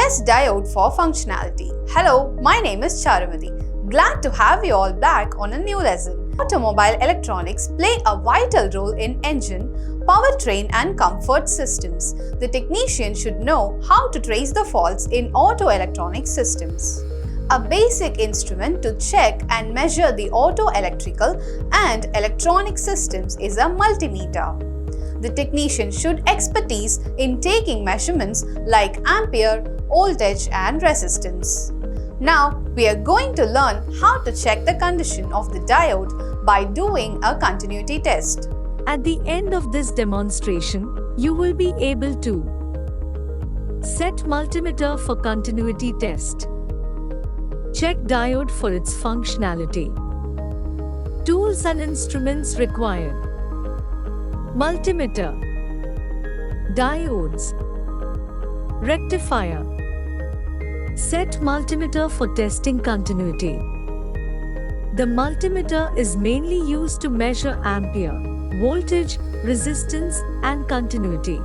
Test diode for functionality. Hello, my name is Charumati. Glad to have you all back on a new lesson. Automobile electronics play a vital role in engine, powertrain and comfort systems. The technician should know how to trace the faults in auto electronic systems. A basic instrument to check and measure the auto electrical and electronic systems is a multimeter. The technician should expertise in taking measurements like ampere, voltage and resistance. Now we are going to learn how to check the condition of the diode by doing a continuity test. At the end of this demonstration, you will be able to set multimeter for continuity test. Check diode for its functionality. Tools and instruments required. Multimeter, diodes, rectifier. Set multimeter for testing continuity. The multimeter is mainly used to measure ampere, voltage, resistance, and continuity.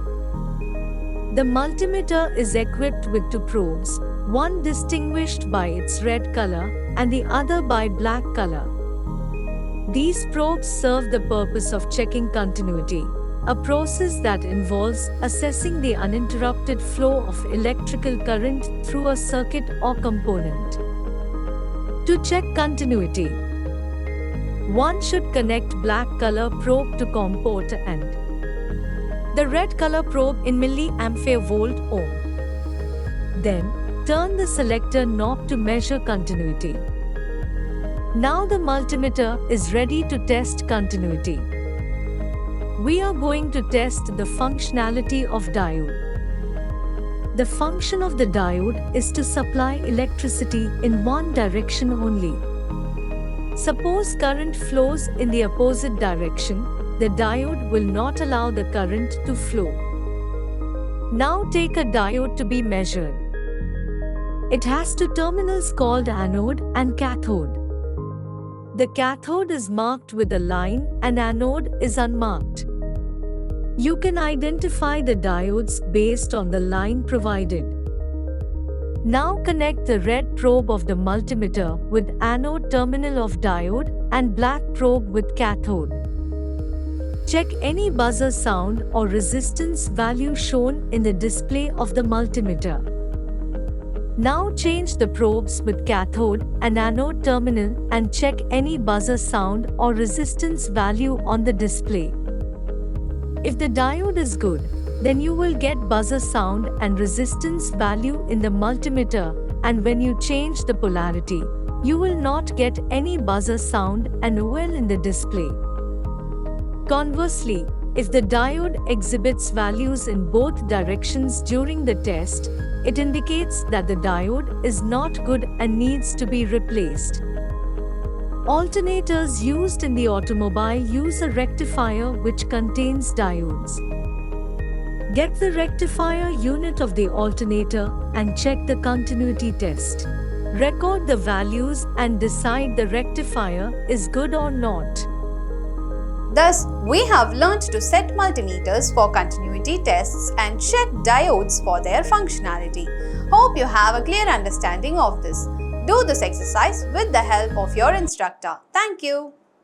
The multimeter is equipped with two probes, one distinguished by its red color and the other by black color. These probes serve the purpose of checking continuity, a process that involves assessing the uninterrupted flow of electrical current through a circuit or component. To check continuity, one should connect black color probe to COM port and the red color probe in milliampere volt ohm. Then, turn the selector knob to measure continuity. Now the multimeter is ready to test continuity. We are going to test the functionality of diode. The function of the diode is to supply electricity in one direction only. Suppose current flows in the opposite direction, the diode will not allow the current to flow. Now take a diode to be measured. It has two terminals called anode and cathode. The cathode is marked with a line and anode is unmarked. You can identify the diodes based on the line provided. Now connect the red probe of the multimeter with anode terminal of diode and black probe with cathode. Check any buzzer sound or resistance value shown in the display of the multimeter. Now change the probes with cathode and anode terminal and check any buzzer sound or resistance value on the display. If the diode is good, then you will get buzzer sound and resistance value in the multimeter, and when you change the polarity, you will not get any buzzer sound and OL in the display. Conversely, if the diode exhibits values in both directions during the test, it indicates that the diode is not good and needs to be replaced. Alternators used in the automobile use a rectifier which contains diodes. Get the rectifier unit of the alternator and check the continuity test. Record the values and decide the rectifier is good or not. Thus, we have learnt to set multimeters for continuity tests and check diodes for their functionality. Hope you have a clear understanding of this. Do this exercise with the help of your instructor. Thank you.